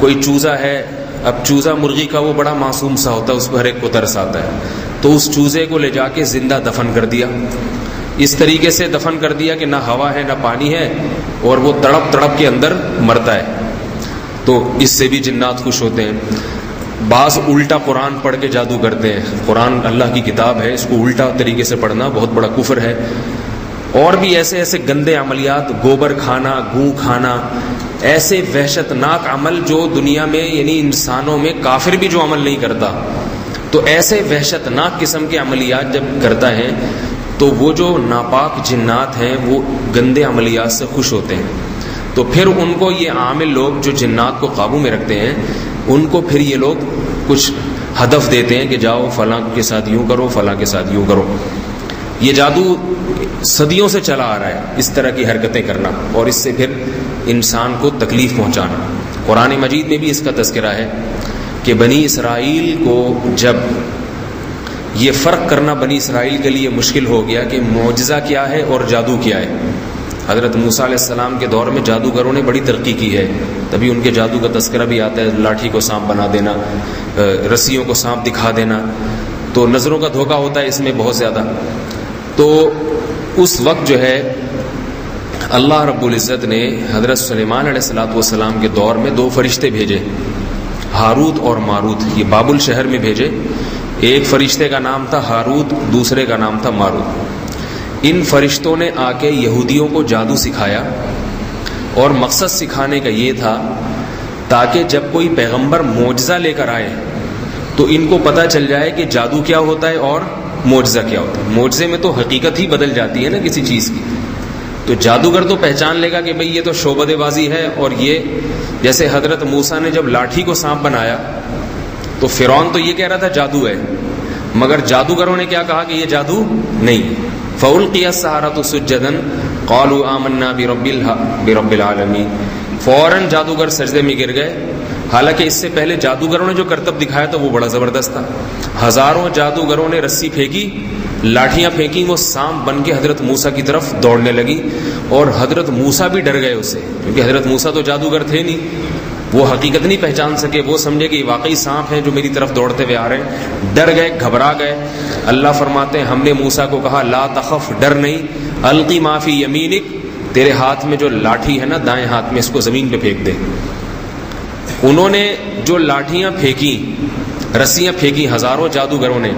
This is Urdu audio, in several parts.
کوئی چوزا ہے، اب چوزا مرغی کا وہ بڑا معصوم سا ہوتا ہے، اس کو ہر ایک کو ترس آتا ہے، تو اس چوزے کو لے جا کے زندہ دفن کر دیا، اس طریقے سے دفن کر دیا کہ نہ ہوا ہے نہ پانی ہے، اور وہ تڑپ تڑپ کے اندر مرتا ہے، تو اس سے بھی جنات خوش ہوتے ہیں۔ بعض الٹا قرآن پڑھ کے جادو کرتے ہیں، قرآن اللہ کی کتاب ہے، اس کو الٹا طریقے سے پڑھنا بہت بڑا کفر ہے۔ اور بھی ایسے ایسے گندے عملیات، گوبر کھانا، گوں کھانا، ایسے وحشت ناک عمل جو دنیا میں یعنی انسانوں میں کافر بھی جو عمل نہیں کرتا، تو ایسے وحشت ناک قسم کے عملیات جب کرتا ہے تو وہ جو ناپاک جنات ہیں وہ گندے عملیات سے خوش ہوتے ہیں، تو پھر ان کو یہ عامل لوگ جو جنات کو قابو میں رکھتے ہیں، ان کو پھر یہ لوگ کچھ ہدف دیتے ہیں کہ جاؤ فلاں کے ساتھ یوں کرو، فلاں کے ساتھ یوں کرو۔ یہ جادو صدیوں سے چلا آ رہا ہے، اس طرح کی حرکتیں کرنا اور اس سے پھر انسان کو تکلیف پہنچانا۔ قرآن مجید میں بھی اس کا تذکرہ ہے کہ بنی اسرائیل کو جب یہ فرق کرنا بنی اسرائیل کے لیے مشکل ہو گیا کہ معجزہ کیا ہے اور جادو کیا ہے۔ حضرت موسیٰ علیہ السلام کے دور میں جادوگروں نے بڑی ترقی کی ہے، تبھی ان کے جادو کا تذکرہ بھی آتا ہے، لاٹھی کو سانپ بنا دینا، رسیوں کو سانپ دکھا دینا، تو نظروں کا دھوکہ ہوتا ہے اس میں بہت زیادہ۔ تو اس وقت جو ہے اللہ رب العزت نے حضرت سلیمان علیہ السلام کے دور میں 2 فرشتے بھیجے، ہاروت اور ماروت، یہ بابل شہر میں بھیجے۔ ایک فرشتے کا نام تھا ہاروت، دوسرے کا نام تھا ماروت۔ ان فرشتوں نے آ کے یہودیوں کو جادو سکھایا، اور مقصد سکھانے کا یہ تھا تاکہ جب کوئی پیغمبر معجزہ لے کر آئے تو ان کو پتہ چل جائے کہ جادو کیا ہوتا ہے اور معجزہ کیا ہوتا ہے۔ معجزے میں تو حقیقت ہی بدل جاتی ہے نا کسی چیز کی، تو جادوگر تو پہچان لے گا کہ بھئی یہ تو شعبدے بازی ہے، اور یہ جیسے حضرت موسیٰ نے جب لاٹھی کو سانپ بنایا تو فرعون تو یہ کہہ رہا تھا جادو ہے، مگر جادوگروں نے کیا کہا کہ یہ جادو نہیں۔ فَأُلْقِيَ السَّحَرَةُ سُجَّدًا قَالُوا آمَنَّا بِرَبِّ الْعَالَمِينَ، فوراً جادوگر سجدے میں گر گئے۔ حالانکہ اس سے پہلے جادوگروں نے جو کرتب دکھایا تھا وہ بڑا زبردست تھا، ہزاروں جادوگروں نے رسی پھینکی، لاٹھیاں پھینکی، وہ سانپ بن کے حضرت موسیٰ کی طرف دوڑنے لگی، اور حضرت موسیٰ بھی ڈر گئے اس سے، کیونکہ حضرت موسیٰ تو جادوگر تھے نہیں، وہ حقیقت نہیں پہچان سکے، وہ سمجھے کہ یہ واقعی سانپ ہیں جو میری طرف دوڑتے ہوئے آ رہے ہیں، ڈر گئے، گھبرا گئے۔ اللہ فرماتے ہیں ہم نے موسیٰ کو کہا لا تخف، ڈر نہیں، القی ما فی یمینک، تیرے ہاتھ میں جو لاٹھی ہے نا دائیں ہاتھ میں، اس کو زمین پہ پھینک دے۔ انہوں نے جو لاٹھیاں پھینکی، رسیاں پھینکی ہزاروں جادوگروں نے،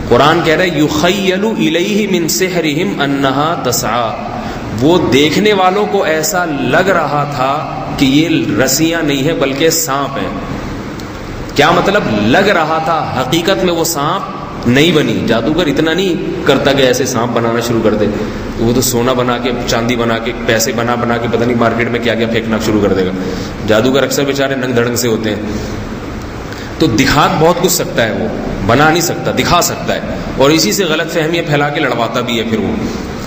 قرآن کہہ رہا ہے یخیل الیہ من سحرہم انہا تسعی، وہ دیکھنے والوں کو ایسا لگ رہا تھا کہ یہ رسیاں نہیں ہیں بلکہ سانپ ہیں۔ کیا مطلب لگ رہا تھا؟ حقیقت میں وہ سانپ نہیں بنی۔ جادوگر اتنا نہیں کرتا کہ ایسے سانپ بنانا شروع کر دے، وہ تو سونا بنا کے، چاندی بنا کے، پیسے بنا کے پتہ نہیں مارکیٹ میں کیا کیا پھینکنا شروع کر دے گا۔ جادوگر اکثر بیچارے ننگ دھڑنگ سے ہوتے ہیں، تو دکھا بہت کچھ سکتا ہے، وہ بنا نہیں سکتا، دکھا سکتا ہے، اور اسی سے غلط فہمیاں پھیلا کے لڑواتا بھی ہے، پھر وہ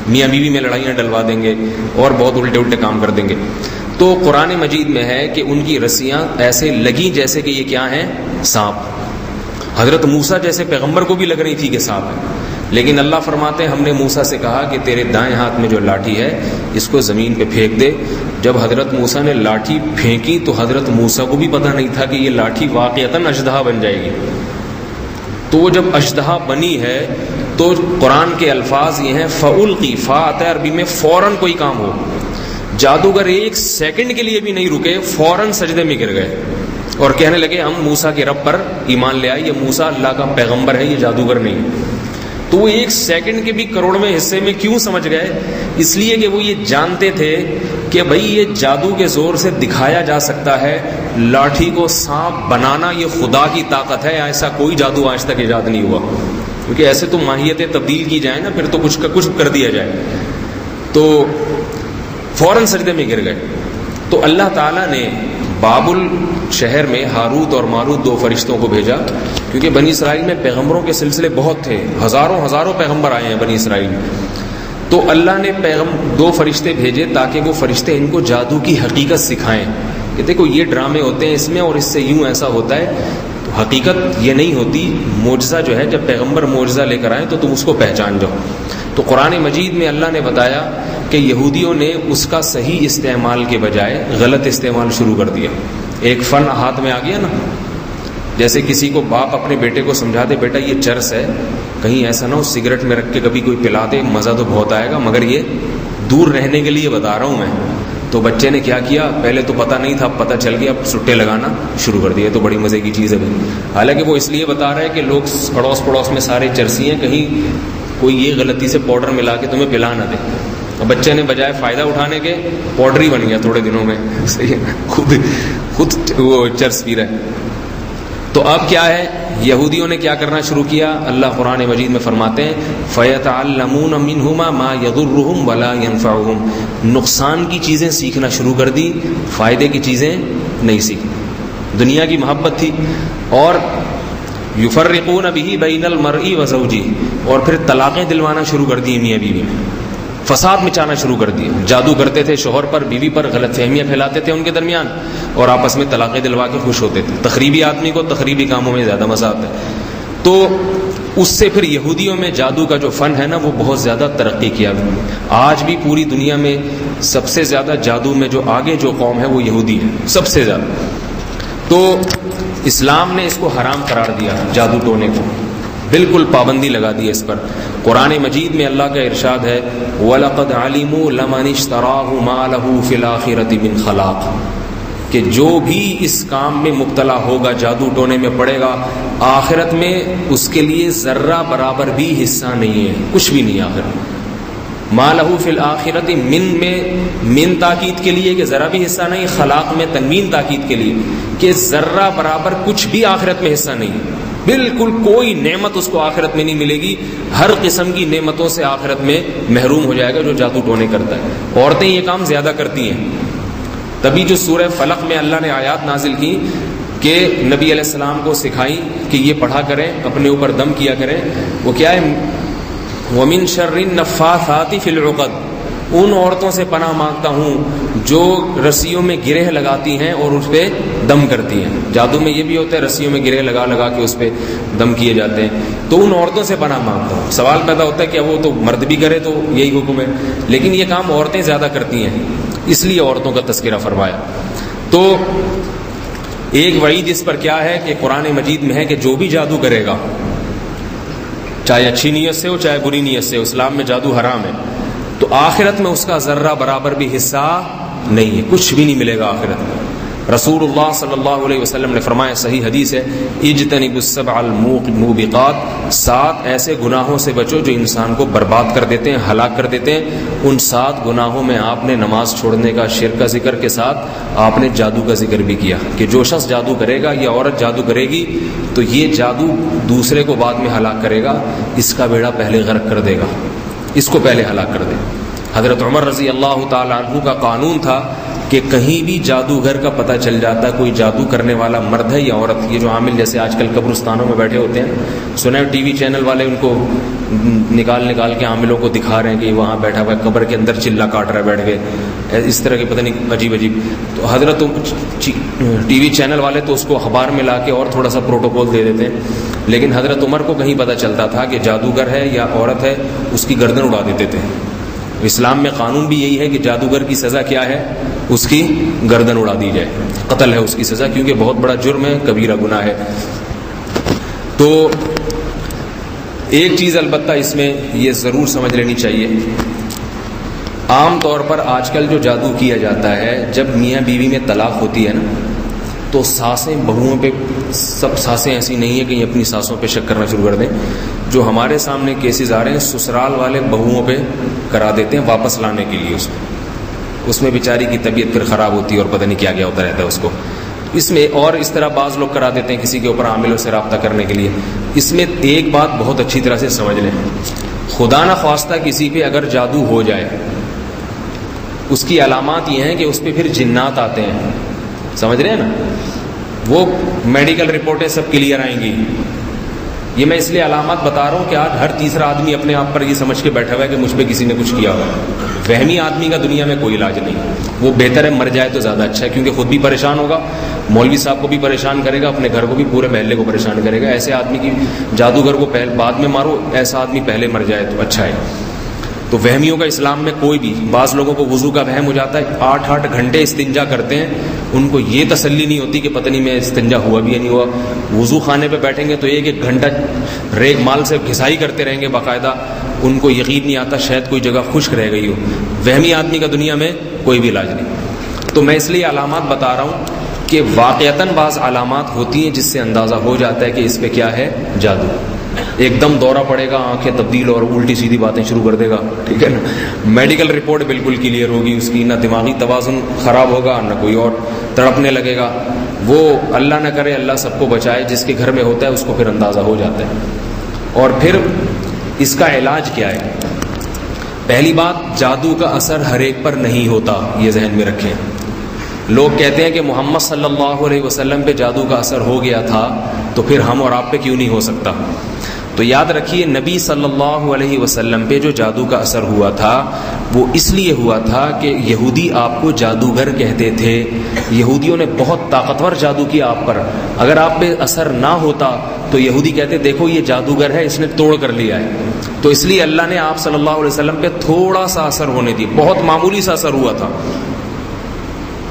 میاں بیوی میں لڑائیاں ڈلوا دیں گے اور بہت الٹے الٹے کام کر دیں گے۔ تو قرآن مجید میں ہے کہ ان کی رسیاں ایسے لگیں جیسے کہ یہ کیا ہیں؟ سانپ۔ حضرت موسیٰ جیسے پیغمبر کو بھی لگ رہی تھی کہ سانپ ہے، لیکن اللہ فرماتے ہیں ہم نے موسیٰ سے کہا کہ تیرے دائیں ہاتھ میں جو لاٹھی ہے اس کو زمین پہ پھینک دے۔ جب حضرت موسیٰ نے لاٹھی پھینکی تو حضرت موسیٰ کو بھی پتہ نہیں تھا کہ یہ لاٹھی واقعتاً اژدہا بن جائے گی۔ تو وہ جب اژدہا بنی ہے تو قرآن کے الفاظ یہ ہیں فَأُلْقِي، فا آتا ہے عربی میں فوراً کوئی کام ہو۔ جادوگر ایک سیکنڈ کے لیے بھی نہیں رکے، فوراً سجدے میں گر گئے اور کہنے لگے ہم موسیٰ کے رب پر ایمان لے آئے، یہ موسیٰ اللہ کا پیغمبر ہے، یہ جادوگر نہیں۔ تو وہ ایک سیکنڈ کے بھی کروڑویں حصے میں کیوں سمجھ گئے؟ اس لیے کہ وہ یہ جانتے تھے کہ بھئی یہ جادو کے زور سے دکھایا جا سکتا ہے، لاٹھی کو سانپ بنانا یہ خدا کی طاقت ہے، ایسا کوئی جادو آج تک ایجاد نہیں ہوا، کیونکہ ایسے تو ماہیتیں تبدیل کی جائیں نا، پھر تو کچھ کا کچھ کر دیا جائے۔ تو فوراً سجدے میں گر گئے۔ تو اللہ تعالیٰ نے بابل شہر میں ہاروت اور ماروت 2 فرشتوں کو بھیجا، کیونکہ بنی اسرائیل میں پیغمبروں کے سلسلے بہت تھے، ہزاروں پیغمبر آئے ہیں بنی اسرائیل میں۔ تو اللہ نے 2 فرشتے بھیجے تاکہ وہ فرشتے ان کو جادو کی حقیقت سکھائیں کہ دیکھو یہ ڈرامے ہوتے ہیں اس میں، اور اس سے یوں ایسا ہوتا ہے، تو حقیقت یہ نہیں ہوتی۔ معجزہ جو ہے جب پیغمبر معجزہ لے کر آئیں تو تم اس کو پہچان جاؤ۔ تو قرآن مجید میں اللہ نے بتایا کہ یہودیوں نے اس کا صحیح استعمال کے بجائے غلط استعمال شروع کر دیا۔ ایک فن ہاتھ میں آ گیا نا، جیسے کسی کو باپ اپنے بیٹے کو سمجھا دے بیٹا یہ چرس ہے، کہیں ایسا نہ ہو سگریٹ میں رکھ کے کبھی کوئی پلا دے، مزہ تو بہت آئے گا مگر یہ دور رہنے کے لیے بتا رہا ہوں میں. تو بچے نے کیا کیا، پہلے تو پتہ نہیں تھا، اب پتہ چل گیا، اب سٹے لگانا شروع کر دیا. تو بڑی مزے کی چیز ہے بھائی. حالانکہ وہ اس لیے بتا رہا ہے کہ لوگ پڑوس میں سارے چرسی ہیں، کہیں کوئی یہ غلطی سے پاؤڈر ملا کے تمہیں پلا نہ دے. بچے نے بجائے فائدہ اٹھانے کے پاؤڈر ہی بن گیا تھوڑے دنوں میں. صحیح ہے، خود وہ چرس پی رہا ہے. تو اب کیا ہے، یہودیوں نے کیا کرنا شروع کیا. اللہ قرآن مجید میں فرماتے ہیں فَيَتَعَلَّمُونَ مِنْهُمَا مَا يَضُرُّهُمْ وَلَا يَنْفَعُهُمْ. نقصان کی چیزیں سیکھنا شروع کر دی، فائدے کی چیزیں نہیں سیکھی. دنیا کی محبت تھی. اور يُفَرِّقُونَ بِهِ بَيْنَ الْمَرْءِ وَزَوْجِهِ، اور پھر طلاقیں دلوانا شروع کر دی میاں بیوی میں، فساد مچانا شروع کر دیا. جادو کرتے تھے شوہر پر بیوی پر، غلط فہمیاں پھیلاتے تھے ان کے درمیان، اور آپس میں طلاقیں دلوا کے خوش ہوتے تھے. تخریبی آدمی کو تخریبی کاموں میں زیادہ مزہ آتا ہے. تو اس سے پھر یہودیوں میں جادو کا جو فن ہے نا وہ بہت زیادہ ترقی کیا. آج بھی پوری دنیا میں سب سے زیادہ جادو میں جو آگے جو قوم ہے وہ یہودی ہے، سب سے زیادہ. تو اسلام نے اس کو حرام قرار دیا، جادو ٹونے کو بالکل پابندی لگا دی اس پر. قرآن مجید میں اللہ کا ارشاد ہے وَلَقَدْ عَلِمُوا لَمَنِ اشْتَرَاهُ مَا لَهُ فِي الْآخِرَةِ مِنْ خَلَاقٍ، کہ جو بھی اس کام میں مبتلا ہوگا، جادو ٹونے میں پڑے گا، آخرت میں اس کے لیے ذرہ برابر بھی حصہ نہیں ہے، کچھ بھی نہیں آخرت. مَا لَهُ فِي الْآخِرَةِ من میں من تاکید کے لیے کہ ذرا بھی حصہ نہیں، خلاق میں تنوین تاکید کے لیے کہ ذرہ برابر کچھ بھی آخرت میں حصہ نہیں ہے. بالکل کوئی نعمت اس کو آخرت میں نہیں ملے گی. ہر قسم کی نعمتوں سے آخرت میں محروم ہو جائے گا جو جادو ٹونے کرتا ہے. عورتیں یہ کام زیادہ کرتی ہیں. تبھی جو سورہ فلق میں اللہ نے آیات نازل کی کہ نبی علیہ السلام کو سکھائی کہ یہ پڑھا کریں، اپنے اوپر دم کیا کریں. وہ کیا ہے، وَمِن شَرِّ النَّفَّاثَاتِ فِي الْعُقَدِ، ان عورتوں سے پناہ مانگتا ہوں جو رسیوں میں گرہ لگاتی ہیں اور اس پہ دم کرتی ہیں. جادو میں یہ بھی ہوتا ہے، رسیوں میں گرہ لگا لگا کے اس پہ دم کیے جاتے ہیں. تو ان عورتوں سے پناہ مانگتا ہوں. سوال پیدا ہوتا ہے کہ وہ تو مرد بھی کرے تو یہی حکم ہے، لیکن یہ کام عورتیں زیادہ کرتی ہیں، اس لیے عورتوں کا تذکرہ فرمایا. تو ایک وعید اس پر کیا ہے کہ قرآن مجید میں ہے کہ جو بھی جادو کرے گا، چاہے اچھی نیت سے ہو چاہے بری نیت سے ہو، اسلام میں جادو حرام ہے، تو آخرت میں اس کا ذرہ برابر بھی حصہ نہیں ہے، کچھ بھی نہیں ملے گا آخرت میں. رسول اللہ صلی اللہ علیہ وسلم نے فرمایا، صحیح حدیث ہے، اجتنبوا السبع الموبقات، 7 ایسے گناہوں سے بچو جو انسان کو برباد کر دیتے ہیں، ہلاک کر دیتے ہیں. ان 7 گناہوں میں آپ نے نماز چھوڑنے کا، شرک کا ذکر کے ساتھ آپ نے جادو کا ذکر بھی کیا کہ جو شخص جادو کرے گا یا عورت جادو کرے گی تو یہ جادو دوسرے کو بعد میں ہلاک کرے گا، اس کا بیڑا پہلے غرق کر دے گا، اس کو پہلے ہلاک کر دے. حضرت عمر رضی اللہ تعالی عنہ کا قانون تھا کہ کہیں بھی جادوگر کا پتہ چل جاتا کوئی جادو کرنے والا مرد ہے یا عورت. یہ جو عامل جیسے آج کل قبرستانوں میں بیٹھے ہوتے ہیں، سنا ہے ٹی وی چینل والے ان کو نکال کے عاملوں کو دکھا رہے ہیں کہ وہاں بیٹھا ہوا ہے قبر کے اندر چلا کاٹ رہا ہے بیٹھ کے، اس طرح کی پتہ نہیں عجیب. تو حضرت ٹی وی چینل والے تو اس کو اخبار میں لا کے اور تھوڑا سا پروٹوکول دے دیتے ہیں، لیکن حضرت عمر کو کہیں پتہ چلتا تھا کہ جادوگر ہے یا عورت ہے، اس کی گردن اڑا دیتے تھے. اسلام میں قانون بھی یہی ہے کہ جادوگر کی سزا کیا ہے، اس کی گردن اڑا دی جائے، قتل ہے اس کی سزا، کیونکہ بہت بڑا جرم ہے، کبیرہ گناہ ہے. تو ایک چیز البتہ اس میں یہ ضرور سمجھ لینی چاہیے، عام طور پر آج کل جو جادو کیا جاتا ہے، جب میاں بیوی میں طلاق ہوتی ہے نا تو ساسیں بہوؤں پہ، سب ساسیں ایسی نہیں ہیں کہ یہ اپنی ساسوں پہ شک کرنا شروع کر دیں. جو ہمارے سامنے کیسز آ رہے ہیں، سسرال والے بہوؤں پہ کرا دیتے ہیں واپس لانے کے لیے. اس میں بیچاری کی طبیعت پھر خراب ہوتی ہے اور پتہ نہیں کیا کیا ہوتا رہتا ہے اس کو. اس میں اور اس طرح بعض لوگ کرا دیتے ہیں کسی کے اوپر عاملوں سے رابطہ کرنے کے لیے. اس میں ایک بات بہت اچھی طرح سے سمجھ لیں، خدا نہ خواستہ کسی پہ اگر جادو ہو جائے، اس کی علامات یہ ہیں کہ اس پہ پھر جنات آتے ہیں. سمجھ رہے ہیں نا؟ وہ میڈیکل رپورٹیں سب کلیئر آئیں گی. یہ میں اس لیے علامات بتا رہا ہوں کہ آج ہر تیسرا آدمی اپنے آپ پر یہ سمجھ کے بیٹھا ہوا ہے کہ مجھ پہ کسی نے کچھ کیا ہوا. وہمی آدمی کا دنیا میں کوئی علاج نہیں. وہ بہتر ہے مر جائے تو زیادہ اچھا ہے، کیونکہ خود بھی پریشان ہوگا، مولوی صاحب کو بھی پریشان کرے گا، اپنے گھر کو بھی، پورے محلے کو پریشان کرے گا. ایسے آدمی کی جادوگر کو بعد میں مارو، ایسا آدمی پہلے مر جائے تو اچھا ہے. تو وہمیوں کا اسلام میں کوئی بھی، بعض لوگوں کو وضو کا وہم ہو جاتا ہے، 8 گھنٹے استنجا کرتے ہیں، ان کو یہ تسلی نہیں ہوتی کہ پتہ نہیں میں استنجا ہوا بھی یا نہیں ہوا. وضو خانے پہ بیٹھیں گے تو 1 گھنٹہ ریگ مال سے گھسائی کرتے رہیں گے باقاعدہ، ان کو یقین نہیں آتا شاید کوئی جگہ خشک رہ گئی ہو. وہمی آدمی کا دنیا میں کوئی بھی علاج نہیں. تو میں اس لیے علامات بتا رہا ہوں کہ واقعتاً بعض علامات ہوتی ہیں جس سے اندازہ ہو جاتا ہے کہ اس پہ کیا ہے، جادو. ایک دم دورہ پڑے گا، آنکھیں تبدیل اور الٹی سیدھی باتیں شروع کر دے گا، ٹھیک ہے نا. میڈیکل رپورٹ بالکل کلیئر ہوگی اس کی، نہ دماغی توازن خراب ہوگا نہ کوئی اور، تڑپنے لگے گا. وہ اللہ نہ کرے، اللہ سب کو بچائے، جس کے گھر میں ہوتا ہے اس کو پھر اندازہ ہو جاتا ہے. اور پھر اس کا علاج کیا ہے؟ پہلی بات، جادو کا اثر ہر ایک پر نہیں ہوتا، یہ ذہن میں رکھیں. لوگ کہتے ہیں کہ محمد صلی اللہ علیہ وسلم پہ جادو کا اثر ہو گیا تھا تو پھر ہم اور آپ پہ کیوں نہیں ہو سکتا؟ تو یاد رکھیے، نبی صلی اللہ علیہ وسلم پہ جو جادو کا اثر ہوا تھا وہ اس لیے ہوا تھا کہ یہودی آپ کو جادوگر کہتے تھے. یہودیوں نے بہت طاقتور جادو کیا آپ پر. اگر آپ پہ اثر نہ ہوتا تو یہودی کہتے دیکھو یہ جادوگر ہے، اس نے توڑ کر لیا ہے. تو اس لیے اللہ نے آپ صلی اللہ علیہ وسلم پہ تھوڑا سا اثر ہونے دی، بہت معمولی سا اثر ہوا تھا،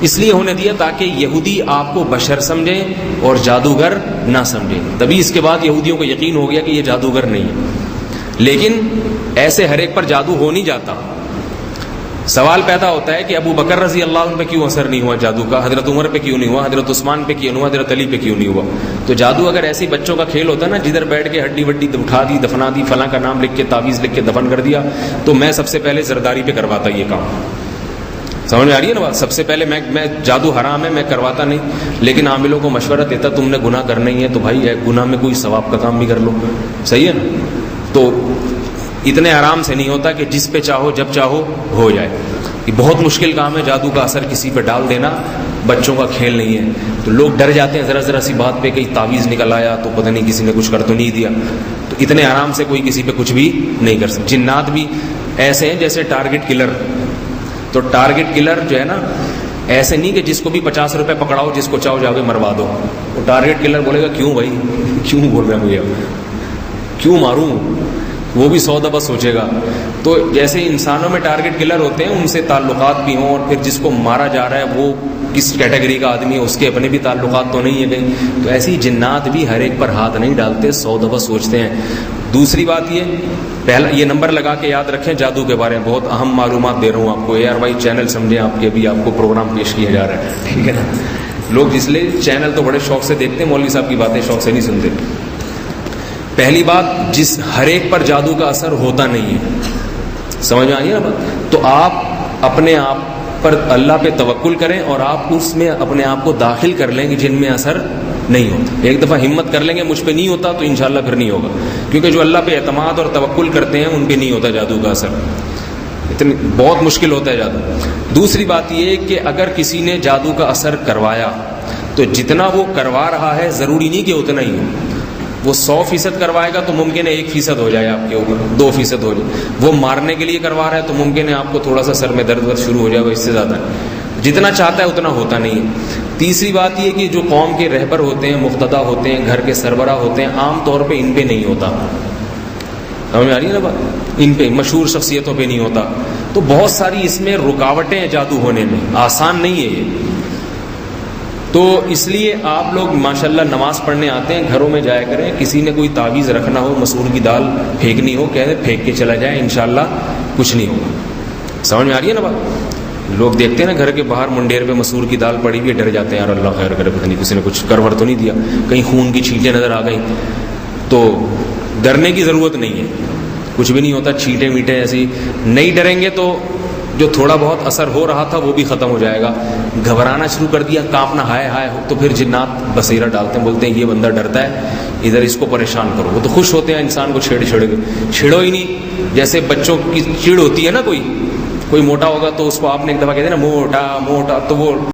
اس لیے ہونے دیا تاکہ یہودی آپ کو بشر سمجھیں اور جادوگر نہ سمجھیں. تبھی اس کے بعد یہودیوں کو یقین ہو گیا کہ یہ جادوگر نہیں ہے. لیکن ایسے ہر ایک پر جادو ہو نہیں جاتا. سوال پیدا ہوتا ہے کہ ابو بکر رضی اللہ عنہ پہ کیوں اثر نہیں ہوا جادو کا، حضرت عمر پہ کیوں نہیں ہوا، حضرت عثمان پہ کیوں نہیں ہوا، حضرت علی پہ کیوں نہیں ہوا؟ تو جادو اگر ایسی بچوں کا کھیل ہوتا ہے نا، جدھر بیٹھ کے ہڈی وڈی اٹھا دی، دفنا دی، فلاں کا نام لکھ کے تعویذ لکھ کے دفن کر دیا، تو میں سب سے پہلے زرداری پہ کرواتا یہ کام. سمجھ میں آ رہی ہے نا بات؟ سب سے پہلے میں جادو حرام ہے، میں کرواتا نہیں، لیکن عاملوں کو مشورہ دیتا تم نے گناہ کرنا ہی ہے تو بھائی گناہ میں کوئی ثواب کا کام بھی کر لو، صحیح ہے نا. تو اتنے آرام سے نہیں ہوتا کہ جس پہ چاہو جب چاہو ہو جائے. یہ بہت مشکل کام ہے جادو کا اثر کسی پہ ڈال دینا، بچوں کا کھیل نہیں ہے. تو لوگ ڈر جاتے ہیں ذرا سی بات پہ، کہیں تعویذ نکل آیا تو پتہ نہیں کسی نے کچھ کر تو نہیں دیا. تو اتنے آرام سے کوئی کسی پہ کچھ بھی نہیں کر سکتا. جنات بھی ایسے ہیں جیسے ٹارگٹ کلر. تو ٹارگٹ کلر جو ہے نا، ایسے نہیں کہ جس کو بھی 50 روپے پکڑاؤ جس کو چاہو جا کے مروا دو. وہ ٹارگٹ کلر بولے گا کیوں بھائی، کیوں بول رہے ہیں مجھے، کیوں ماروں؟ وہ بھی 100 دفعہ سوچے گا. تو جیسے انسانوں میں ٹارگٹ کلر ہوتے ہیں، ان سے تعلقات بھی ہوں، اور پھر جس کو مارا جا رہا ہے وہ کس کیٹیگری کا آدمی ہے، اس کے اپنے بھی تعلقات تو نہیں ہے کہیں. تو ایسی جنات بھی ہر ایک پر ہاتھ نہیں ڈالتے، 100 دفعہ سوچتے ہیں. دوسری بات پہلا یہ نمبر لگا کے یاد رکھیں، جادو کے بارے میں بہت اہم معلومات دے رہا ہوں آپ کو. یار بھائی چینل سمجھیں آپ کے، بھی آپ کو پروگرام پیش کیا جا رہا ہے، ٹھیک ہے نا. لوگ اس لیے چینل تو بڑے شوق سے دیکھتے ہیں، مولوی صاحب کی باتیں شوق سے نہیں سنتے. پہلی بات، جس ہر ایک پر جادو کا اثر ہوتا نہیں ہے، سمجھ میں آئی ہے نا بات. تو آپ اپنے آپ پر اللہ پہ توکل کریں اور آپ اس میں اپنے آپ کو داخل کر لیں کہ جن میں اثر نہیں ہوتا. ایک دفعہ ہمت کر لیں گے مجھ پہ نہیں ہوتا تو انشاءاللہ پھر نہیں ہوگا، کیونکہ جو اللہ پہ اعتماد اور توکل کرتے ہیں ان پہ نہیں ہوتا جادو کا اثر. اتنی بہت مشکل ہوتا ہے جادو. دوسری بات یہ کہ اگر کسی نے جادو کا اثر کروایا تو جتنا وہ کروا رہا ہے ضروری نہیں کہ اتنا ہی ہو. وہ 100% کروائے گا تو ممکن ہے 1% ہو جائے آپ کے اوپر، 2% ہو جائے. وہ مارنے کے لیے کروا رہا ہے تو ممکن ہے آپ کو تھوڑا سا سر میں درد شروع ہو جائے گا، اس سے زیادہ جتنا چاہتا ہے اتنا ہوتا نہیں ہے. تیسری بات یہ کہ جو قوم کے رہبر ہوتے ہیں، مقتدی ہوتے ہیں، گھر کے سربراہ ہوتے ہیں، عام طور پہ ان پہ نہیں ہوتا. سمجھ میں آ رہی ہے نا بات؟ ان پہ مشہور شخصیتوں پہ نہیں ہوتا. تو بہت ساری اس میں رکاوٹیں ہیں جادو ہونے میں، آسان نہیں ہے یہ. تو اس لیے آپ لوگ ماشاءاللہ نماز پڑھنے آتے ہیں، گھروں میں جایا کریں. کسی نے کوئی تعویذ رکھنا ہو، مسور کی دال پھینکنی ہو، کہتے پھینک کے چلا جائے، انشاءاللہ کچھ نہیں ہوگا. سمجھ میں آ رہی ہے نا بات؟ لوگ دیکھتے ہیں نا گھر کے باہر منڈیر پہ مسور کی دال پڑی ہوئی، ڈر جاتے ہیں یار اللہ خیر کرے، پتہ نہیں کسی نے کچھ کرور تو نہیں دیا، کہیں خون کی چھینٹیں نظر آ گئی. تو ڈرنے کی ضرورت نہیں ہے، کچھ بھی نہیں ہوتا. چھینٹیں میٹیں ایسی نہیں ڈریں گے تو جو تھوڑا بہت اثر ہو رہا تھا وہ بھی ختم ہو جائے گا. گھبرانا شروع کر دیا، کانپنا ہائے ہائے ہو، تو پھر جنات بصیرہ ڈالتے ہیں، بولتے ہیں یہ بندہ ڈرتا ہے، ادھر اس کو پریشان کرو. وہ تو خوش ہوتے ہیں انسان کو چھیڑو ہی نہیں. جیسے بچوں کی چڑ ہوتی ہے نا، کوئی موٹا ہوگا تو اس کو آپ نے ایک دفعہ کہتے ہیں نا موٹا موٹا، تو وہ